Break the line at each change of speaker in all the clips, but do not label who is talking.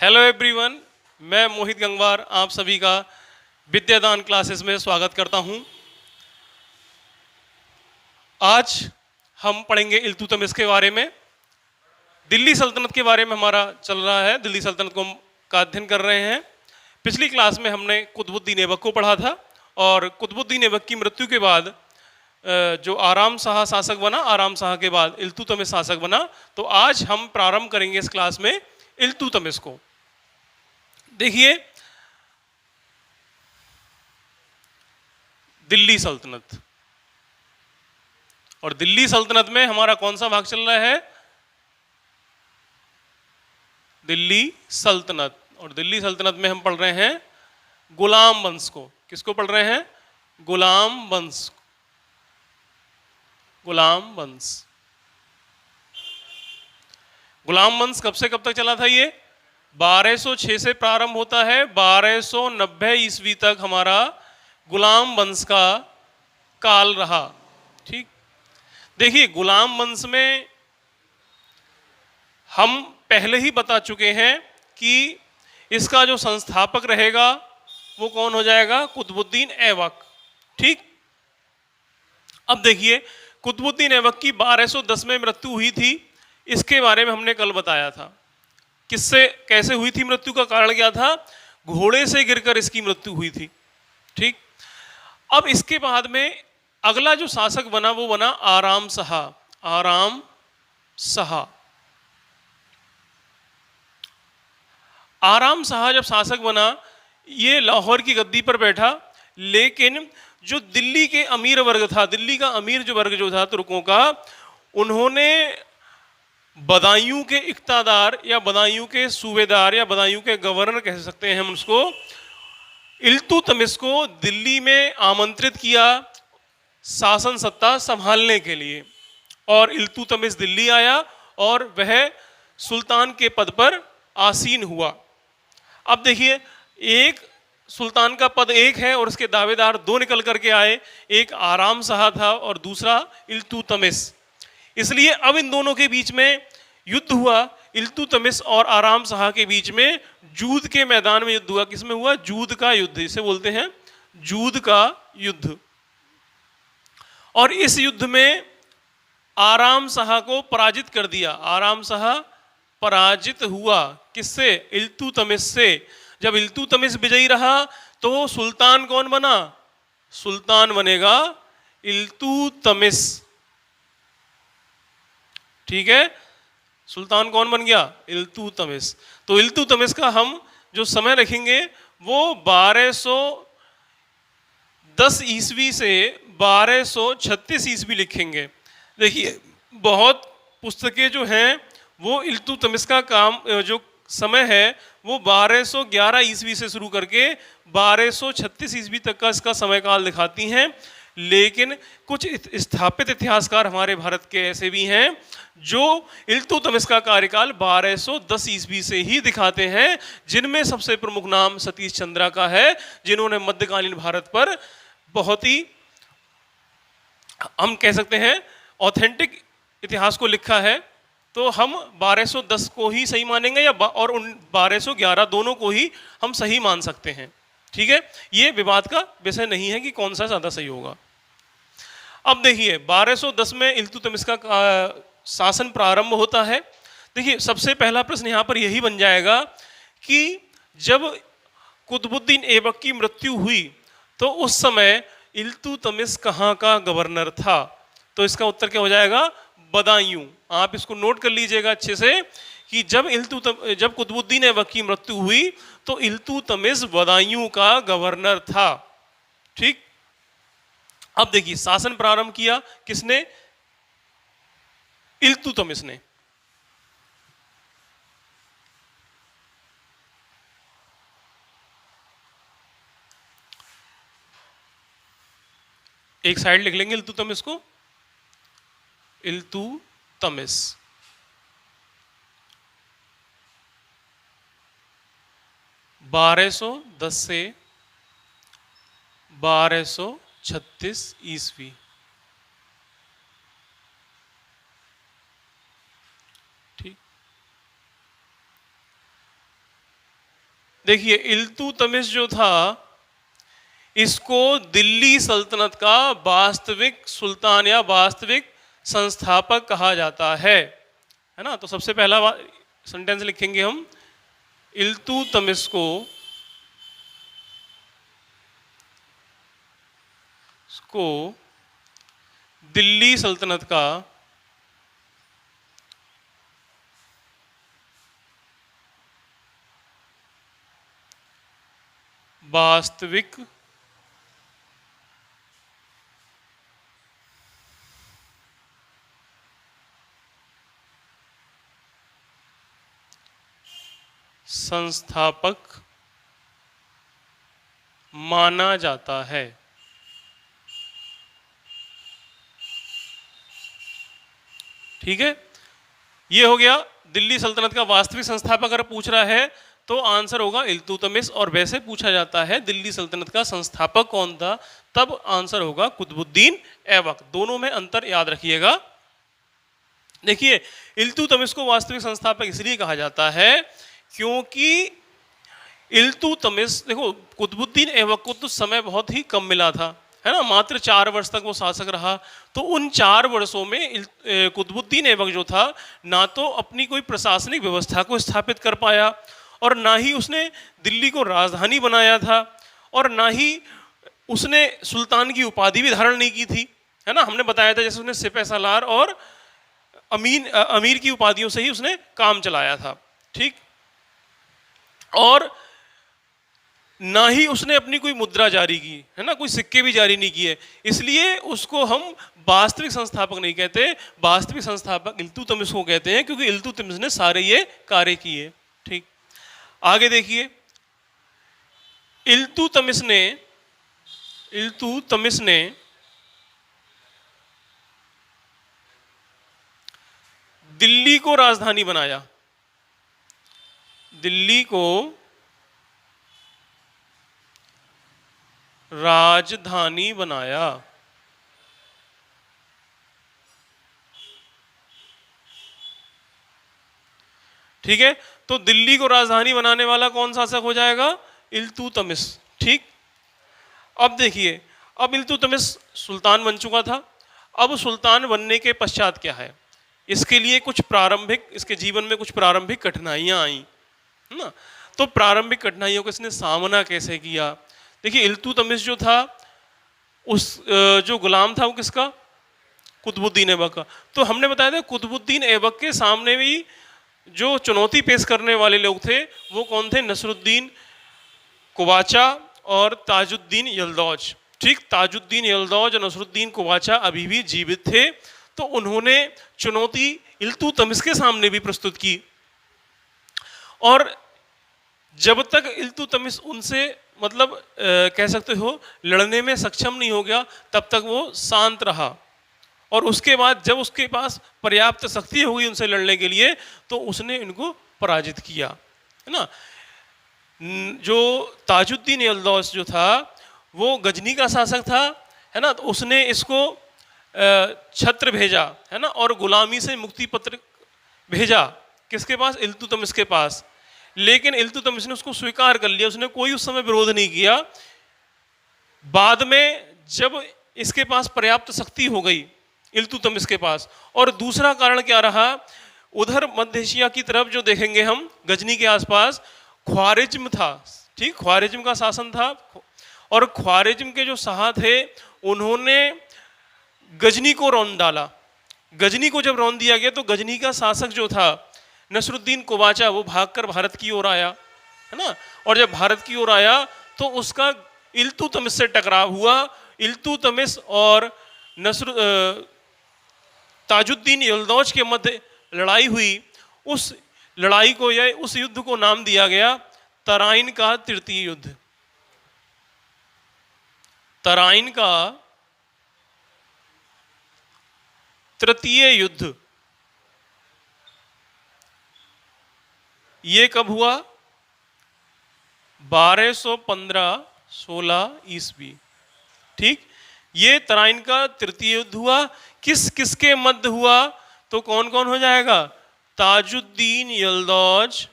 Hello everyone, मैं मोहित गंगवार आप सभी का विद्यादान क्लासेस में स्वागत करता हूं। आज हम पढ़ेंगे इल्तुतमिश के बारे में। दिल्ली सल्तनत के बारे में हमारा चल रहा है, दिल्ली सल्तनत को का अध्ययन कर रहे हैं। पिछली क्लास में हमने कुतुबुद्दीन ऐबक को पढ़ा था और कुतुबुद्दीन ऐबक की मृत्यु के बाद जो आराम शाह शासक बना, आराम शाह के बाद इल्तुतमिश शासक बना। तो आज हम प्रारंभ करेंगे इस क्लास में इल्तुतमिश को। देखिए, दिल्ली सल्तनत, और दिल्ली सल्तनत में हमारा कौन सा भाग चल रहा है? दिल्ली सल्तनत। और दिल्ली सल्तनत में हम पढ़ रहे हैं गुलाम वंश को। किसको पढ़ रहे हैं? गुलाम वंश। गुलाम वंश, गुलाम वंश कब से कब तक चला था? ये 1206 से प्रारंभ होता है, 1290 ईस्वी तक हमारा गुलाम वंश का काल रहा। ठीक, देखिए गुलाम वंश में हम पहले ही बता चुके हैं कि इसका जो संस्थापक रहेगा वो कौन हो जाएगा? कुतुबुद्दीन ऐबक। ठीक, अब देखिए कुतुबुद्दीन ऐबक की 1210 में मृत्यु हुई थी। इसके बारे में हमने कल बताया था। किससे, कैसे हुई थी मृत्यु, का कारण क्या था? घोड़े से गिरकर इसकी मृत्यु हुई थी। ठीक, अब इसके बाद में अगला जो शासक बना वो बना आराम शाह। आराम शाह, आराम शाह जब शासक बना, ये लाहौर की गद्दी पर बैठा, लेकिन जो दिल्ली के अमीर वर्ग था, दिल्ली का अमीर जो वर्ग जो था तुर्कों का, उन्होंने बदायूं के इक्तादार या बदायूं के सूबेदार या बदायूं के गवर्नर कह सकते हैं हम उसको, इल्तुतमिश को दिल्ली में आमंत्रित किया शासन सत्ता संभालने के लिए। और इल्तुतमिश दिल्ली आया और वह सुल्तान के पद पर आसीन हुआ। अब देखिए, एक सुल्तान का पद एक है और उसके दावेदार दो निकल करके आए, एक आराम शाह था और दूसरा इल्तुतमिश। इसलिए अब इन दोनों के बीच में युद्ध हुआ, इल्तुतमिश और आराम शाह के बीच में जूद के मैदान में युद्ध हुआ। किसमें हुआ? जूद का युद्ध, इसे बोलते हैं जूद का युद्ध। और इस युद्ध में आराम शाह को पराजित कर दिया। आराम शाह पराजित हुआ। किससे? इल्तुतमिश से। जब इल्तुतमिश विजयी रहा तो सुल्तान कौन बना? सुल्तान बनेगा इल्तुतमिश। ठीक है, सुल्तान कौन बन गया? इल्तुतमिश। तो इल्तुतमिश का हम जो समय रखेंगे वो 1210 ईस्वी से 1236 ईस्वी लिखेंगे। देखिए, बहुत पुस्तकें जो हैं वो इल्तुतमिश का काम जो समय है वो 1211 ईस्वी से शुरू करके 1236 ईस्वी तक का इसका समय काल दिखाती हैं। लेकिन कुछ स्थापित इतिहासकार हमारे भारत के ऐसे भी हैं जो इल्तुतमिश का कार्यकाल 1210 ईस्वी से ही दिखाते हैं, जिनमें सबसे प्रमुख नाम सतीश चंद्रा का है, जिन्होंने मध्यकालीन भारत पर बहुत ही, हम कह सकते हैं, ऑथेंटिक इतिहास को लिखा है। तो हम 1210 को ही सही मानेंगे या और 1211 दोनों को ही हम सही मान सकते हैं। ठीक है, ये विवाद का विषय नहीं है कि कौन सा ज्यादा सही होगा। अब देखिए 1210 में इल्तुतमिश का शासन प्रारंभ होता है। देखिए, सबसे पहला प्रश्न यहाँ पर यही बन जाएगा कि जब कुतुबुद्दीन ऐबक की मृत्यु हुई तो उस समय इल्तुतमिश कहाँ का गवर्नर था? तो इसका उत्तर क्या हो जाएगा? बदायूं। आप इसको नोट कर लीजिएगा अच्छे से कि जब कुतुबुद्दीन ऐबक की मृत्यु हुई तो इल्तुतमिश बदायूं का गवर्नर था। ठीक, अब देखिए शासन प्रारंभ किया किसने? इल्तुतमिश ने। एक साइड लिख लेंगे इल्तुतमिश को, इल्तुतमिश। बारह सौ 10 से 1236 ईस्वी। ठीक, देखिए इल्तुतमिश जो था, इसको दिल्ली सल्तनत का वास्तविक सुल्तान या वास्तविक संस्थापक कहा जाता है ना। तो सबसे पहला सेंटेंस लिखेंगे हम, इल्तुतमिश को दिल्ली सल्तनत का वास्तविक संस्थापक माना जाता है। ठीक है, ये हो गया दिल्ली सल्तनत का वास्तविक संस्थापक अगर पूछ रहा है तो आंसर होगा इल्तुतमिश, और वैसे पूछा जाता है दिल्ली सल्तनत का संस्थापक कौन था, तब आंसर होगा कुतुबुद्दीन ऐबक। दोनों में अंतर याद रखिएगा। देखिए इल्तुतमिश को वास्तविक संस्थापक इसलिए कहा जाता है क्योंकि इल्तुतमिश, देखो कुतुबुद्दीन ऐबक को तो समय बहुत ही कम मिला था, है ना, मात्र 4 वर्ष तक वो शासक रहा। तो उन 4 वर्षों में कुतुबुद्दीन ऐबक जो था, ना तो अपनी कोई प्रशासनिक व्यवस्था को स्थापित कर पाया, और ना ही उसने दिल्ली को राजधानी बनाया था, और ना ही उसने सुल्तान की उपाधि भी धारण नहीं की थी, है ना। हमने बताया था जैसे उसने सिपह सालार और अमीर की उपाधियों से ही उसने काम चलाया था। ठीक, और ना ही उसने अपनी कोई मुद्रा जारी की, है ना, कोई सिक्के भी जारी नहीं किए। इसलिए उसको हम वास्तविक संस्थापक नहीं कहते, वास्तविक संस्थापक इल्तुतमिश को कहते हैं, क्योंकि इल्तुतमिश ने सारे ये कार्य किए। ठीक, आगे देखिए, इल्तुतमिश ने दिल्ली को राजधानी बनाया, दिल्ली को राजधानी बनाया। ठीक है, तो दिल्ली को राजधानी बनाने वाला कौन शासक हो जाएगा, इल्तुतमिश। ठीक, अब देखिए, अब इल्तुतमिश सुल्तान बन चुका था। अब सुल्तान बनने के पश्चात क्या है, इसके लिए कुछ प्रारंभिक, इसके जीवन में कुछ प्रारंभिक कठिनाइयां आई ना। तो प्रारंभिक कठिनाइयों का इसने सामना कैसे किया। देखिए इल्तुतमिश जो था, उस जो गुलाम था वो किसका, कुतुबुद्दीन ऐबक का। तो हमने बताया था कुतुबुद्दीन ऐबक के सामने भी जो चुनौती पेश करने वाले लोग थे वो कौन थे, नसरुद्दीन कुवाचा और ताजुद्दीन यल्दौज। ठीक, ताजुद्दीन यल्दौज और नसरुद्दीन कुवाचा अभी भी जीवित थे। तो उन्होंने चुनौती इल्तुतमिश के सामने भी प्रस्तुत की, और जब तक इल्तुतमिश उनसे मतलब कह सकते हो लड़ने में सक्षम नहीं हो गया, तब तक वो शांत रहा। और उसके बाद जब उसके पास पर्याप्त शक्ति हो गई उनसे लड़ने के लिए, तो उसने इनको पराजित किया, है ना। जो ताजुद्दीन यल्दौज जो था वो गजनी का शासक था, है ना। तो उसने इसको छत्र भेजा, है ना, और गुलामी से मुक्ति पत्र भेजा किसके पास, इल्तुतमिश के पास। लेकिन इल्तुतमिश ने उसको स्वीकार कर लिया, उसने कोई उस समय विरोध नहीं किया। बाद में जब इसके पास पर्याप्त शक्ति हो गई इल्तुतमिश के पास, और दूसरा कारण क्या रहा, उधर मध्य एशिया की तरफ जो देखेंगे हम, गजनी के आसपास ख्वारिज्म था। ठीक, ख्वारिज्म का शासन था, और ख्वारिज्म के जो शाह थे उन्होंने गजनी को रौंद डाला। गजनी को जब रौंद दिया गया तो गजनी का शासक जो था नसरुद्दीन कुवाचा, वो भागकर भारत की ओर आया, है ना। और जब भारत की ओर आया तो उसका इल्तुतमिश से टकराव हुआ। इल्तुतमिश और ताजुद्दीन यल्दौज के मध्य लड़ाई हुई। उस लड़ाई को या उस युद्ध को नाम दिया गया तराइन का तृतीय युद्ध। तराइन का तृतीय युद्ध ये कब हुआ, 1215-16 ईस्वी। ठीक, ये तराइन का तृतीय युद्ध हुआ। किस किसके मध्य हुआ, तो कौन कौन हो जाएगा, ताजुद्दीन यल्दौज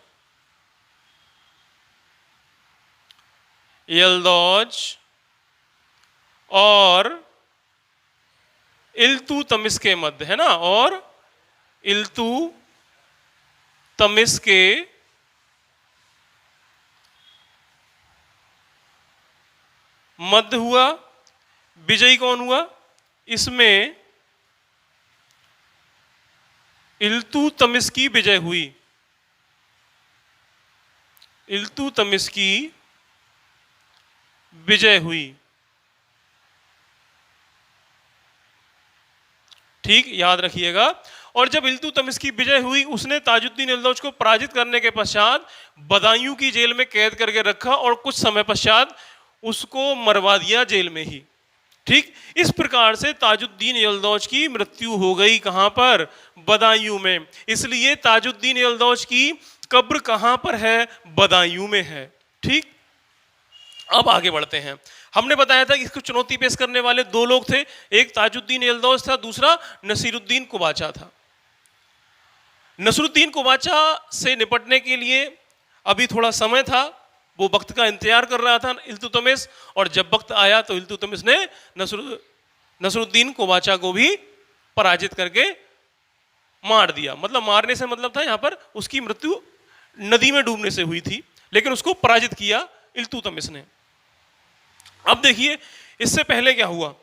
यल्दौज और इल्तुतमिश के मध्य, है ना, और इल्तुतमिश के मध्य हुआ। विजयी कौन हुआ इसमें? इल्तुतमिश की विजय हुई। इल्तुतमिश की विजय हुई। ठीक, याद रखिएगा। और जब इल्तुतमिश की विजय हुई, उसने ताजुद्दीन यल्दौज को पराजित करने के पश्चात बदायूं की जेल में कैद करके रखा और कुछ समय पश्चात उसको मरवा दिया जेल में ही। ठीक, इस प्रकार से ताजुद्दीन यल्दौज की मृत्यु हो गई। कहां पर? बदायूं में। इसलिए ताजुद्दीन यल्दौज की कब्र कहां पर है? बदायूं में है। ठीक, अब आगे बढ़ते हैं। हमने बताया था कि इसको चुनौती पेश करने वाले दो लोग थे, एक ताजुद्दीन यल्दौज था, दूसरा नसीरुद्दीन कुबाचा था। नसरुद्दीन कुबाचा से निपटने के लिए अभी थोड़ा समय था, वो वक्त का इंतजार कर रहा था इल्तुतमिश, और जब वक्त आया तो इल्तुतमिश ने नसरुद्दीन कुबाचा को भी पराजित करके मार दिया। मतलब मारने से मतलब था यहाँ पर उसकी मृत्यु नदी में डूबने से हुई थी, लेकिन उसको पराजित किया इल्तुतमिश ने। अब देखिए इससे पहले क्या हुआ।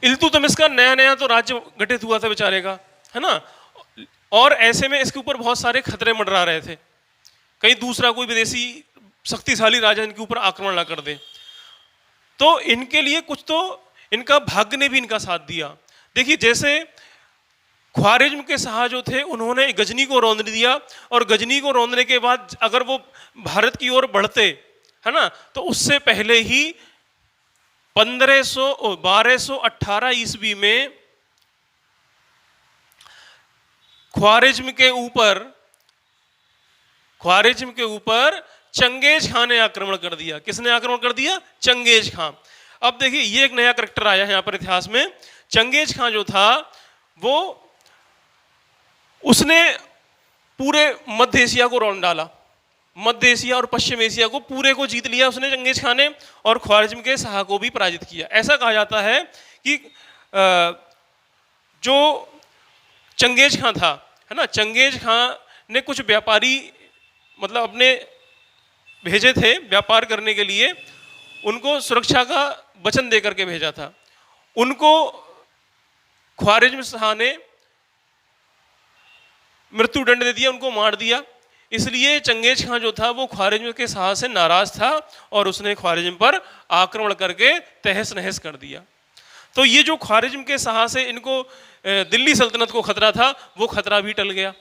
इल्तुतमिश का नया नया तो राज्य गठित हुआ था बेचारे का, है ना, और ऐसे में इसके ऊपर बहुत सारे खतरे मंडरा रहे थे, कहीं दूसरा कोई विदेशी शक्तिशाली राजा इनके ऊपर आक्रमण ना कर दे। तो इनके लिए कुछ तो इनका भाग्य ने भी इनका साथ दिया। देखिए जैसे ख्वारिज्म के शाह जो थे उन्होंने गजनी को रौंद दिया, और गजनी को रौंदने के बाद अगर वो भारत की ओर बढ़ते, है ना, तो उससे पहले ही 1218 ईस्वी में ख्वारिज्म के ऊपर चंगेज खान ने आक्रमण कर दिया। किसने आक्रमण कर दिया? Genghis Khan. अब देखिए ये एक नया करैक्टर आया है यहाँ पर इतिहास में। चंगेज खान जो था वो उसने पूरे मध्य एशिया को रौंद डाला, मध्य एशिया और पश्चिम एशिया को पूरे को जीत लिया उसने चंगेज खान ने, और ख्वारिज्म के शाह को भी पराजित किया। ऐसा कहा जाता है कि जो चंगेज खान था, है ना, चंगेज खान ने कुछ व्यापारी मतलब अपने भेजे थे व्यापार करने के लिए, उनको सुरक्षा का वचन दे करके भेजा था। उनको ख्वारिज्म शाह ने मृत्युदंड दे दिया, उनको मार दिया। इसलिए चंगेज खान जो था वो ख्वारिज्म के शाह से नाराज था और उसने ख्वारिज्म पर आक्रमण करके तहस नहस कर दिया। तो ये जो ख्वारिज्म के शाह से इनको दिल्ली सल्तनत को खतरा था, वो खतरा भी टल गया।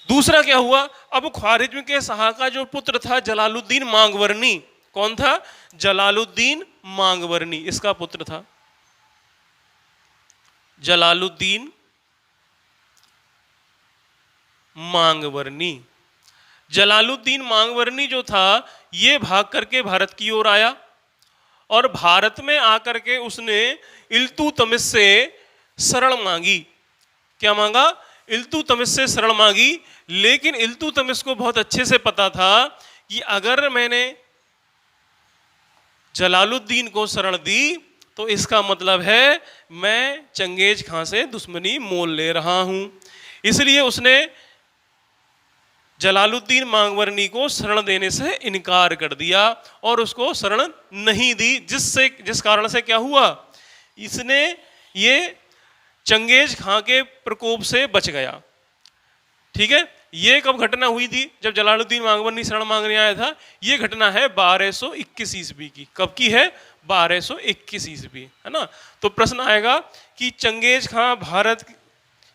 दूसरा क्या हुआ, अब ख्वारिज्म के शाह का जो पुत्र था जलालुद्दीन मांगवरनी, कौन था? जलालुद्दीन मांगवरनी इसका पुत्र था। जलालुद्दीन मांगवरनी। जलालुद्दीन मांगवरनी जो था ये भाग करके भारत की ओर आया, और भारत में आकर के उसने इल्तुतमिश से शरण मांगी। क्या मांगा? इल्तुतमिश से शरण मांगी। लेकिन इल्तुतमिश को बहुत अच्छे से पता था कि अगर मैंने जलालुद्दीन को शरण दी तो इसका मतलब है मैं चंगेज खान से दुश्मनी मोल ले रहा हूं। इसलिए उसने जलालुद्दीन मांगवरनी को शरण देने से इनकार कर दिया और उसको शरण नहीं दी, जिस कारण से क्या हुआ, इसने ये चंगेज खान के प्रकोप से बच गया। ठीक है, ये कब घटना हुई थी? जब जलालुद्दीन मांगवरनी शरण मांगने आया था। ये घटना है 1221 ईस्वी की। कब की है? 1221 ईस्वी, है ना। तो प्रश्न आएगा कि चंगेज खान भारत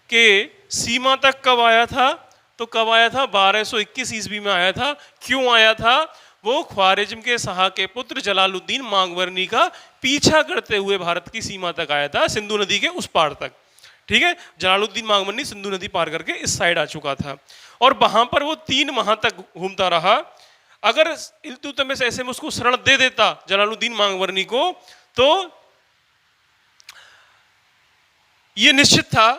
के सीमा तक कब आया था? तो कब आया था? 1221 ईस्वी में आया था। क्यों आया था? वो ख्वारिज्म के शाह के पुत्र जलालुद्दीन मांगवरनी का पीछा करते हुए भारत की सीमा तक आया था, सिंधु नदी के उस पार तक। ठीक है, जलालुद्दीन मांगवरनी सिंधु नदी पार करके इस साइड आ चुका था, और वहां पर वो 3 माह तक घूमता रहा। अगर इल्तुतमिश ऐसे में उसको शरण दे देता जलालुद्दीन मांगवरनी को, तो ये निश्चित था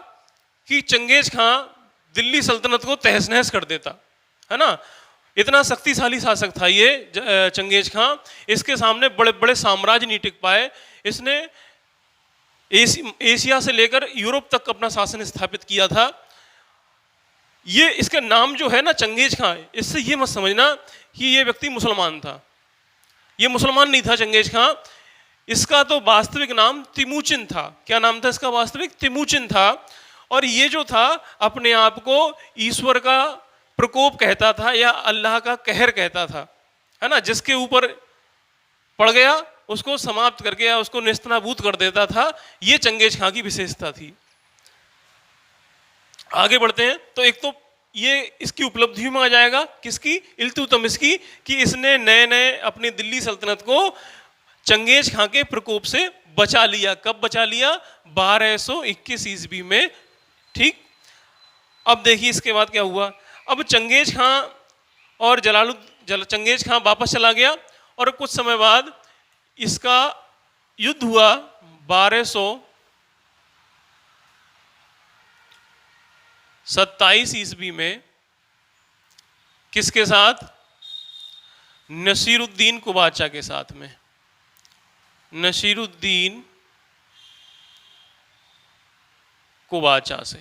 कि चंगेज खान दिल्ली सल्तनत को तहस नहस कर देता, है ना। इतना शक्तिशाली शासक था ये चंगेज खां, इसके सामने बड़े बड़े साम्राज्य नहीं टिक पाए। इसने एशिया से लेकर यूरोप तक अपना शासन स्थापित किया था। ये इसका नाम जो है ना चंगेज खां, इससे ये मत समझना कि ये व्यक्ति मुसलमान था। ये मुसलमान नहीं था चंगेज खां, इसका तो वास्तविक नाम तिमुचिन था। क्या नाम था इसका वास्तविक? तिमुचिन था। और ये जो था अपने आप को ईश्वर का प्रकोप कहता था या अल्लाह का कहर कहता था, है ना। जिसके ऊपर पड़ गया उसको समाप्त करके या उसको नेस्तनाबूद कर देता था। ये चंगेज खां की विशेषता थी। आगे बढ़ते हैं तो एक तो ये इसकी उपलब्धियों में आ जाएगा, किसकी? इल्तुतमिश की, कि इसने नए नए अपनी दिल्ली सल्तनत को चंगेज खां के प्रकोप से बचा लिया। कब बचा लिया? 1221 ईस्वी में। ठीक, अब देखिए इसके बाद क्या हुआ। अब चंगेज खां और चंगेज खां वापस चला गया और कुछ समय बाद इसका युद्ध हुआ 1227 ईस्वी में। किसके साथ? नसीरुद्दीन कुबाचा के साथ में। नसीरुद्दीन कुबाचा से।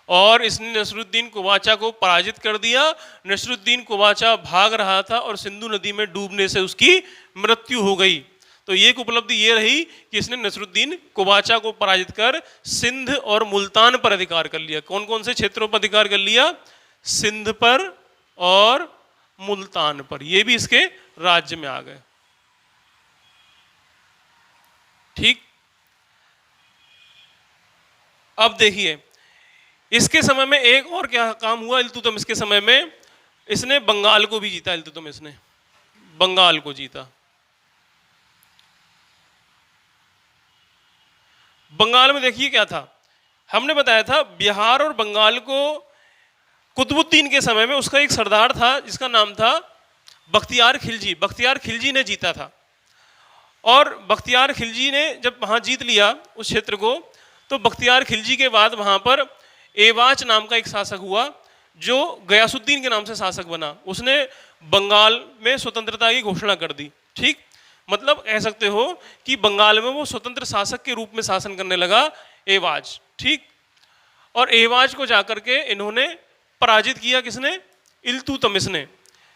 और इसने नसरुद्दीन कुबाचा को पराजित कर दिया। नसरुद्दीन कुबाचा भाग रहा था और सिंधु नदी में डूबने से उसकी मृत्यु हो गई। तो एक उपलब्धि ये रही कि इसने नसरुद्दीन कुबाचा को पराजित कर सिंध और मुल्तान पर अधिकार कर लिया। कौन कौन से क्षेत्रों पर अधिकार कर लिया? सिंध पर और मुल्तान पर। ये भी इसके राज्य में आ गए। ठीक, अब देखिए इसके समय में एक और क्या काम हुआ इल्तुतमिश के समय में। इसने बंगाल को भी जीता। इल्तुतमिश ने बंगाल को जीता। बंगाल में देखिए क्या था, हमने बताया था बिहार और बंगाल को कुतुबुद्दीन के समय में उसका एक सरदार था जिसका नाम था बख्तियार खिलजी। बख्तियार खिलजी ने जीता था। और बख्तियार खिलजी ने जब वहां जीत लिया उस क्षेत्र को, तो बख्तियार खिलजी के बाद वहां पर एवाच नाम का एक शासक हुआ जो गयासुद्दीन के नाम से शासक बना। उसने बंगाल में स्वतंत्रता की घोषणा कर दी। ठीक, मतलब कह सकते हो कि बंगाल में वो स्वतंत्र शासक के रूप में शासन करने लगा एवाज। ठीक, और एवाज को जाकर के इन्होंने पराजित किया। किसने? इल्तुतमिश ने।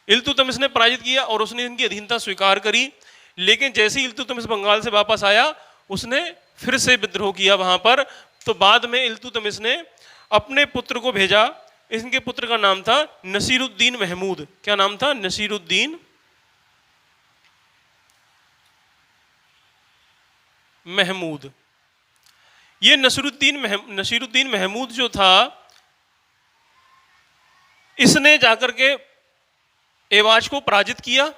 इल्तुतमिश ने पराजित किया और उसने इनकी अधीनता स्वीकार करी। लेकिन जैसे ही इल्तुतमिश बंगाल से वापस आया उसने फिर से विद्रोह किया वहां पर। तो बाद में इल्तुतमिश ने अपने पुत्र को भेजा। इनके पुत्र का नाम था नसीरुद्दीन महमूद। क्या नाम था? नसीरुद्दीन महमूद। ये नसीरुद्दीन महमूद जो था, इसने जाकर के एवाज को पराजित किया।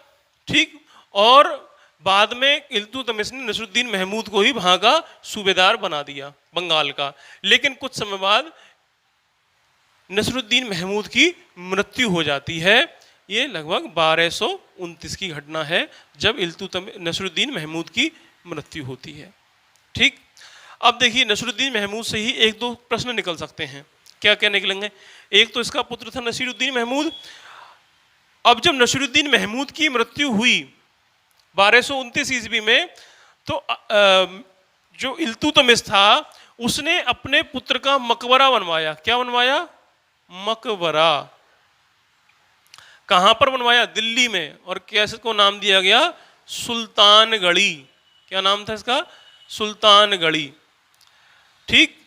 ठीक, और बाद में इल्तुतमिश ने नसीरुद्दीन महमूद को ही वहां का सूबेदार बना दिया बंगाल का। लेकिन कुछ समय बाद नसीरुद्दीन महमूद की मृत्यु हो जाती है। ये लगभग 1229 की घटना है जब नसीरुद्दीन महमूद की मृत्यु होती है। ठीक, अब देखिए नसीरुद्दीन महमूद से ही एक दो प्रश्न निकल सकते हैं। क्या क्या निकलेंगे? एक तो इसका पुत्र था नसीरुद्दीन महमूद। अब जब नसीरुद्दीन महमूद की मृत्यु हुई 1229 ईस्वी में, तो जो इल्तुतमिश था उसने अपने पुत्र का मकबरा बनवाया। क्या बनवाया? मकबरा। कहां पर बनवाया? दिल्ली में। और कैसे को नाम दिया गया? सुल्तानगढ़ी। क्या नाम था इसका? सुल्तानगढ़ी। ठीक,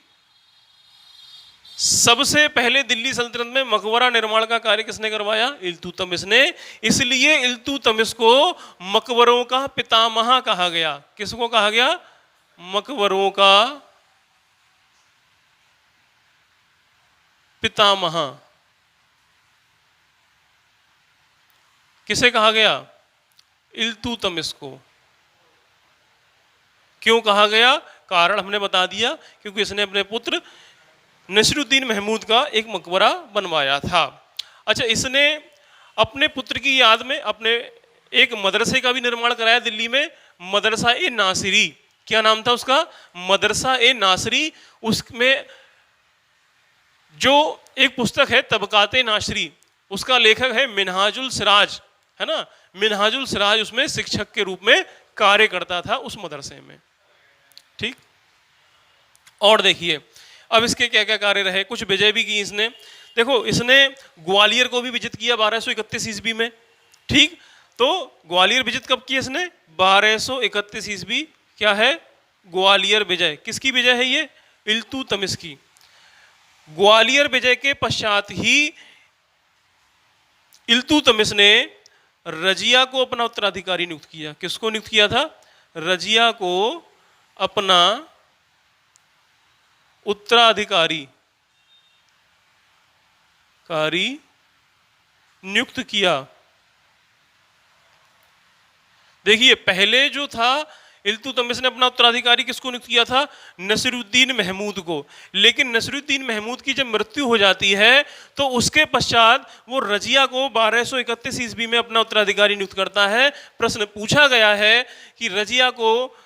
सबसे पहले दिल्ली सल्तनत में मकबरा निर्माण का कार्य किसने करवाया? इल्तुतमिश ने। इसलिए इल्तुतमिश को मकबरों का पितामह कहा गया। किसको कहा गया? मकबरों का पितामह। किसे कहा गया? इल्तुतमिश को। क्यों कहा गया? कारण हमने बता दिया, क्योंकि इसने अपने पुत्र नसीरुद्दीन महमूद का एक मकबरा बनवाया था। अच्छा, इसने अपने पुत्र की याद में अपने एक मदरसे का भी निर्माण कराया दिल्ली में, मदरसा ए नासिरी। क्या नाम था उसका? मदरसा ए नासिरी। उसमें जो एक पुस्तक है तबकाते नाशरी, उसका लेखक है मिनहाजुल सिराज, है ना। मिनहाजुल सिराज उसमें शिक्षक के रूप में कार्य करता था उस मदरसे में। ठीक, और देखिए अब इसके क्या क्या कार्य रहे, कुछ विजय भी की इसने। देखो इसने ग्वालियर को भी विजित किया 1231 ईस्वी में। ठीक, तो ग्वालियर विजित कब किया इसने? 1231 ईस्वी। क्या है? ग्वालियर विजय। किसकी विजय है ये? इल्तुतमिश की। ग्वालियर विजय के पश्चात ही इल्तुतमिश ने रजिया को अपना उत्तराधिकारी नियुक्त किया। किसको नियुक्त किया था? रजिया को अपना उत्तराधिकारी नियुक्त किया। देखिए पहले जो था इल्तुतमिश ने अपना उत्तराधिकारी किसको नियुक्त किया था? नसीरुद्दीन महमूद को। लेकिन नसीरुद्दीन महमूद की जब मृत्यु हो जाती है तो उसके पश्चात वो रजिया को 1231 ईस्वी में अपना उत्तराधिकारी नियुक्त करता है। प्रश्न पूछा गया है कि रजिया को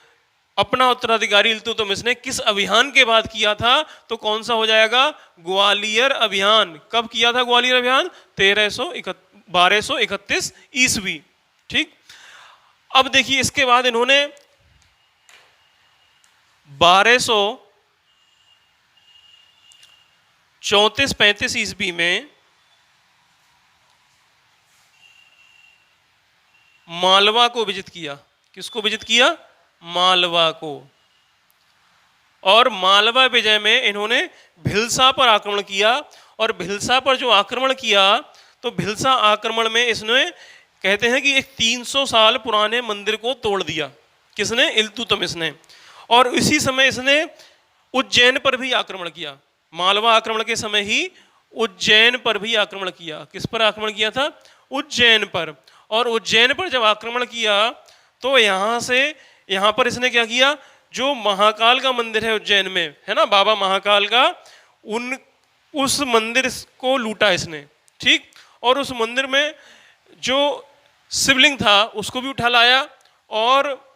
अपना उत्तराधिकारी इल्तुतमिश ने किस अभियान के बाद किया था? तो कौन सा हो जाएगा? ग्वालियर अभियान। कब किया था ग्वालियर अभियान? 1231 ईस्वी। ठीक, अब देखिए इसके बाद इन्होंने 1234-35 ईस्वी में मालवा को विजित किया। किसको विजित किया? मालवा को। और मालवा विजय में इन्होंने भिलसा पर आक्रमण किया। और भिलसा पर जो आक्रमण किया तो भिलसा आक्रमण में इसने कहते हैं कि एक 300 साल पुराने मंदिर को तोड़ दिया। किसने? इल्तुतमिश ने। और इसी समय इसने उज्जैन पर भी आक्रमण किया। मालवा आक्रमण के समय ही उज्जैन पर भी आक्रमण किया। किस पर आक्रमण किया था? उज्जैन पर। और उज्जैन पर जब आक्रमण किया तो यहाँ पर इसने क्या किया? जो महाकाल का मंदिर है उज्जैन में, है ना, बाबा महाकाल का, उस मंदिर को लूटा इसने। ठीक, और उस मंदिर में जो शिवलिंग था उसको भी उठा लाया। और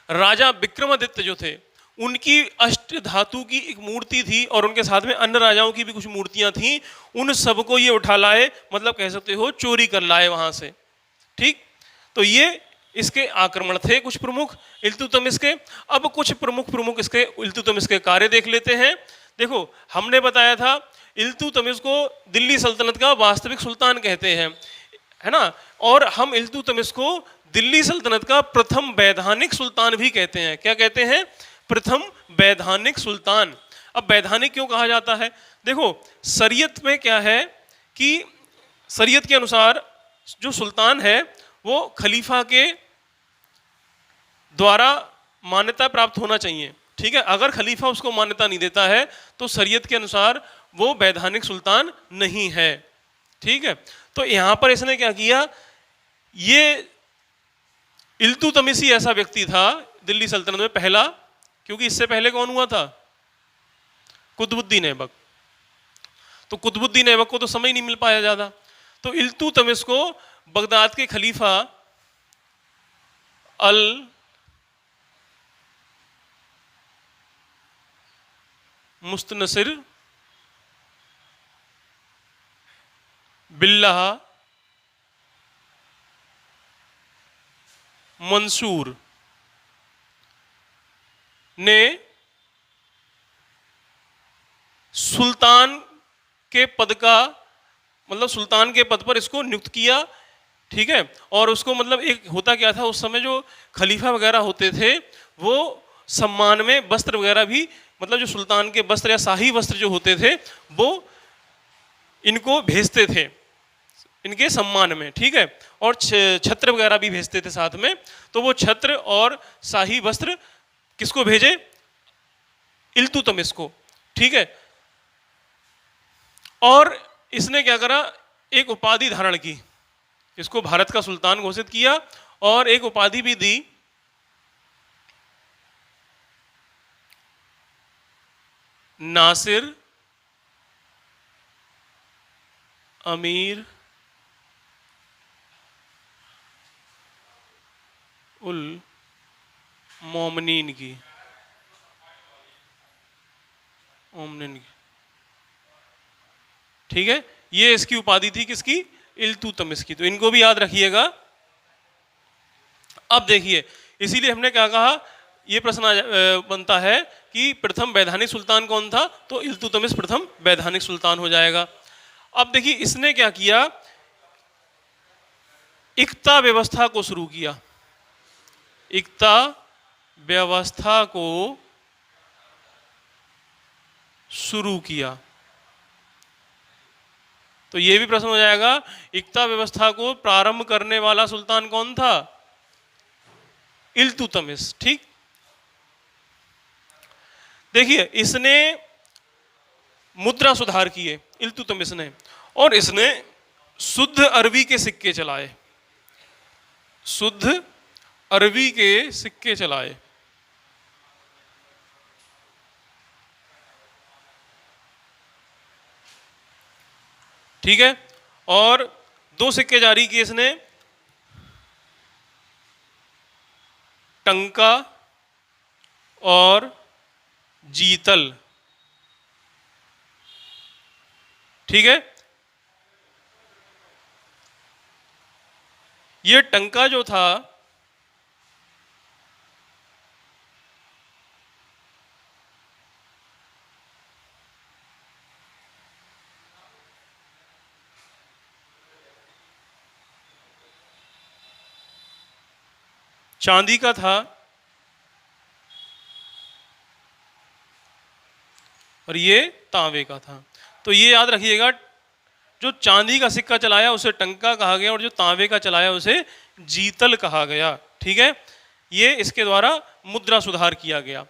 राजा विक्रमादित्य जो थे उनकी अष्ट धातु की एक मूर्ति थी और उनके साथ में अन्य राजाओं की भी कुछ मूर्तियां थी, उन सबको ये उठा लाए, मतलब कह सकते हो चोरी कर लाए वहां से। ठीक, तो ये इसके आक्रमण थे कुछ प्रमुख इल्तुतमिश के। अब कुछ प्रमुख इसके इल्तुतमिश के कार्य देख लेते हैं। देखो हमने बताया था इल्तुतमिश को दिल्ली सल्तनत का वास्तविक सुल्तान कहते हैं, है ना। और हम इल्तुतमिश को दिल्ली सल्तनत का प्रथम वैधानिक सुल्तान भी कहते हैं। क्या कहते हैं? प्रथम वैधानिक सुल्तान। अब वैधानिक क्यों कहा जाता है? देखो शरीयत में क्या है कि शरीयत के अनुसार जो सुल्तान है वो खलीफा के द्वारा मान्यता प्राप्त होना चाहिए। ठीक है, अगर खलीफा उसको मान्यता नहीं देता है तो शरीयत के अनुसार वो वैधानिक सुल्तान नहीं है। ठीक है, तो यहां पर इसने क्या किया? ये इल्तुतमिश ही ऐसा व्यक्ति था दिल्ली सल्तनत में पहला, क्योंकि इससे पहले कौन हुआ था? कुतुबुद्दीन ऐबक। तो कुतुबुद्दीन ऐबक को तो समय नहीं मिल पाया ज्यादा, तो इल्तुतमिश को बगदाद के खलीफा अल मुस्तनसिर बिल्लाह मंसूर ने सुल्तान के पद का, मतलब सुल्तान के पद पर इसको नियुक्त किया। ठीक है, और उसको मतलब एक होता क्या था उस समय, जो खलीफा वगैरह होते थे वो सम्मान में वस्त्र वगैरह भी, मतलब जो सुल्तान के वस्त्र या शाही वस्त्र जो होते थे वो इनको भेजते थे इनके सम्मान में। ठीक है, और छत्र वगैरह भी भेजते थे साथ में। तो वो छत्र और शाही वस्त्र किसको भेजे? इल्तुतमिश को। ठीक है, और इसने क्या करा? एक उपाधि धारण की, इसको भारत का सुल्तान घोषित किया और एक उपाधि भी दी, नासिर अमीर उल मोमिनीन की। ठीक है, ये इसकी उपाधि थी किसकी, इल्तुतमिश की। तो इनको भी याद रखिएगा। अब देखिए, इसीलिए हमने क्या कहा, ये प्रश्न बनता है कि प्रथम वैधानिक सुल्तान कौन था, तो इल्तुतमिश प्रथम वैधानिक सुल्तान हो जाएगा। अब देखिए इसने क्या किया, इक्ता व्यवस्था को शुरू किया, इक्ता व्यवस्था को शुरू किया। तो ये भी प्रश्न हो जाएगा, इक्ता व्यवस्था को प्रारंभ करने वाला सुल्तान कौन था, इल्तुतमिश। ठीक, देखिए इसने मुद्रा सुधार किए इल्तुतमिश ने, और इसने शुद्ध अरबी के सिक्के चलाए, शुद्ध अरबी के सिक्के चलाए। ठीक है, और 2 सिक्के जारी किए इसने, टंका और जीतल। ठीक है, ये टंका जो था चांदी का था, और ये तांबे का था। तो ये याद रखिएगा, जो चांदी का सिक्का चलाया उसे टंका कहा गया, और जो तांबे का चलाया उसे जीतल कहा गया। ठीक है, ये इसके द्वारा मुद्रा सुधार किया गया।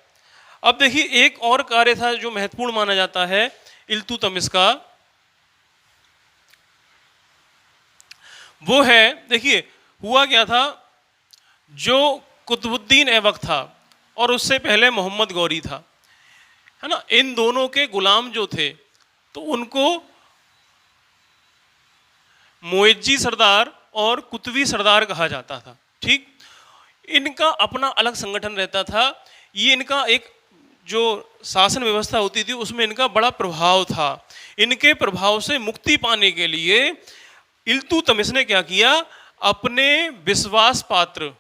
अब देखिए एक और कार्य था जो महत्वपूर्ण माना जाता है इल्तुतमिश का, वो है, देखिए हुआ क्या था, जो कुतुबुद्दीन ऐबक था और उससे पहले मोहम्मद गौरी था, है ना, इन दोनों के गुलाम जो थे तो उनको मुइज्जी सरदार और कुतुबी सरदार कहा जाता था। ठीक, इनका अपना अलग संगठन रहता था। ये इनका एक जो शासन व्यवस्था होती थी उसमें इनका बड़ा प्रभाव था। इनके प्रभाव से मुक्ति पाने के लिए इल्तुतमिश ने क्या किया, अपने विश्वास पात्र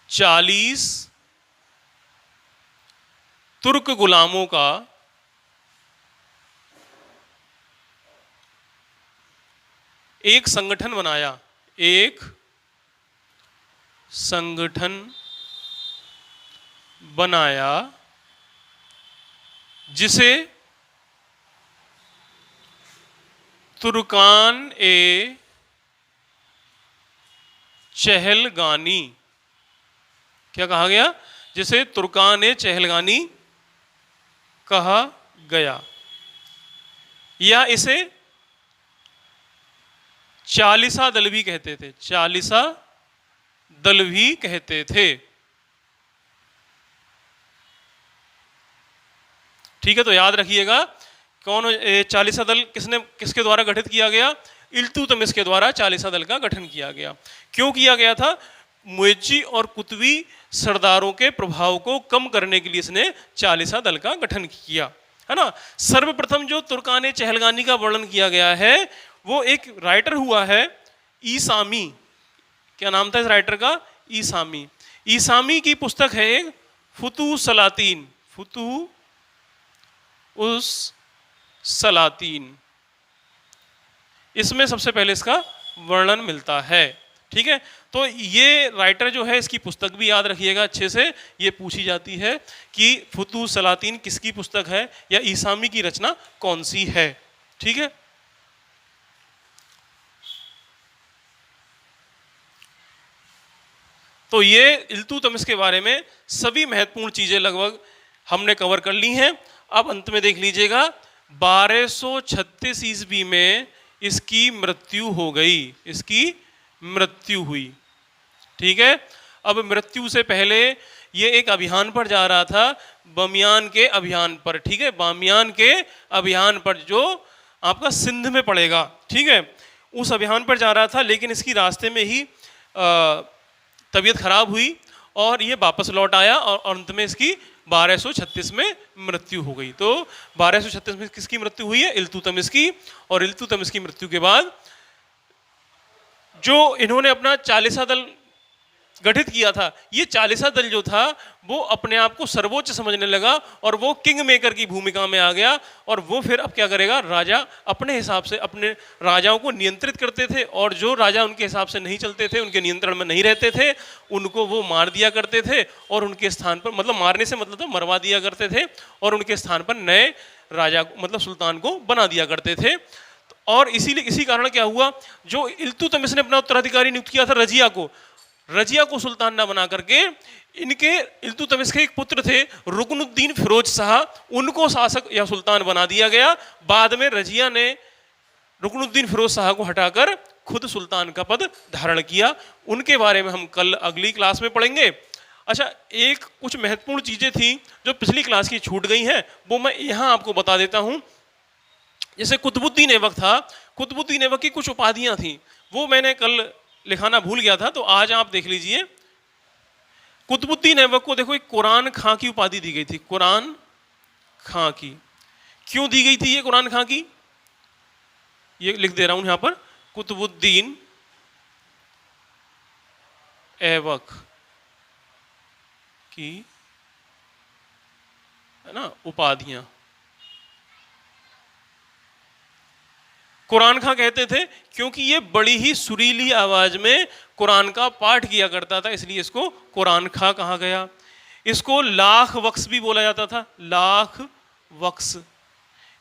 40 तुर्क गुलामों का एक संगठन बनाया, एक संगठन बनाया जिसे तुर्कान ए चहलगानी, क्या कहा गया, जिसे तुर्कान ए चहलगानी कहा गया, या इसे चालीसा दल भी कहते थे, चालीसा दल भी कहते थे। ठीक है, तो याद रखिएगा कौन, चालीसा दल किसके द्वारा गठित किया गया, इल्तुतमिश के द्वारा चालीसा दल का गठन किया गया। क्यों किया गया था, मुइज्जी और कुतुबी सरदारों के प्रभाव को कम करने के लिए इसने चालीसा दल का गठन किया, है ना। सर्वप्रथम जो तुर्कान चहलगानी का वर्णन किया गया है वो एक राइटर हुआ है ईसामी, क्या नाम था इस राइटर का, ईसामी। ईसामी की पुस्तक है एक फुतूह सलातीन, फुतूह उस सलातीन, इसमें सबसे पहले इसका वर्णन मिलता है। ठीक है, तो ये राइटर जो है इसकी पुस्तक भी याद रखिएगा अच्छे से, ये पूछी जाती है कि फुतूह सलातीन किसकी पुस्तक है या ईसामी की रचना कौन सी है। ठीक है, तो ये इल्तुतमिश के बारे में सभी महत्वपूर्ण चीजें लगभग हमने कवर कर ली हैं। अब अंत में देख लीजिएगा, 1236 ईस्वी में इसकी मृत्यु हो गई, इसकी मृत्यु हुई। ठीक है, अब मृत्यु से पहले ये एक अभियान पर जा रहा था, बामियान के अभियान पर। ठीक है, बामियान के अभियान पर जो आपका सिंध में पड़ेगा। ठीक है, उस अभियान पर जा रहा था, लेकिन इसकी रास्ते में ही तबीयत खराब हुई और ये वापस लौट आया और अंत में इसकी 1236 में मृत्यु हो गई। तो 1236 में किसकी मृत्यु हुई है? इल्तुतमिश की। और इल्तुतमिश की मृत्यु के बाद जो इन्होंने अपना चालीसा दल गठित किया था, ये चालीसा दल जो था वो अपने आप को सर्वोच्च समझने लगा और वो किंग मेकर की भूमिका में आ गया। और वो फिर अब क्या करेगा? राजा अपने हिसाब से अपने राजाओं को नियंत्रित करते थे, और जो राजा उनके हिसाब से नहीं चलते थे, उनके नियंत्रण में नहीं रहते थे, उनको वो मार दिया करते थे और उनके स्थान पर, मतलब मारने से मतलब तो मरवा दिया करते थे, और उनके स्थान पर नए राजा मतलब सुल्तान को बना दिया करते थे। और इसीलिए इसी कारण क्या हुआ, जो इल्तुतमिश ने अपना उत्तराधिकारी नियुक्त किया था रजिया को सुल्तान ना बना करके इनके इल्तुतमिश के एक पुत्र थे रुकनुद्दीन फिरोज शाह, उनको शासक या सुल्तान बना दिया गया। बाद में रजिया ने रुकनुद्दीन फिरोज शाह को हटाकर खुद सुल्तान का पद धारण किया। उनके बारे में हम कल अगली क्लास में पढ़ेंगे। अच्छा, एक कुछ महत्वपूर्ण चीजें थी जो पिछली क्लास की छूट गई हैं, वो मैं यहाँ आपको बता देता हूँ। जैसे कुतुबुद्दीन ऐबक था, कुतुबुद्दीन ऐबक की कुछ उपाधियां थी, वो मैंने कल लिखाना भूल गया था, तो आज आप देख लीजिए। कुतुबुद्दीन ऐबक को देखो एक कुरान खां की उपाधि दी गई थी, कुरान खां की। क्यों दी गई थी ये कुरान खां की? ये लिख दे रहा हूं यहां पर, कुतुबुद्दीन ऐबक की, है ना, उपाधियां। कुरान खां कहते थे क्योंकि ये बड़ी ही सुरीली आवाज में कुरान का पाठ किया करता था, इसलिए इसको कुरान खां कहा गया। इसको लाख वक्स भी बोला जाता था, लाख वक्स,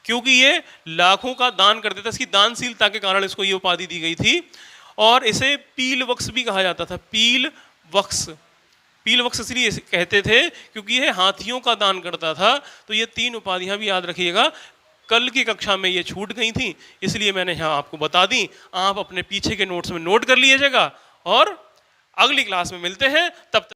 क्योंकि ये लाखों का दान करते थे। इसकी दानशीलता के कारण इसको ये उपाधि दी गई थी। और इसे पील वक्स भी कहा जाता था, पील वक्स। पील वक्स इसलिए कहते थे क्योंकि ये हाथियों का दान करता था। तो ये तीन उपाधियां भी याद रखिएगा, कल की कक्षा में ये छूट गई थी, इसलिए मैंने यहाँ आपको बता दी। आप अपने पीछे के नोट्स में नोट कर लीजिएगा और अगली क्लास में मिलते हैं, तब तक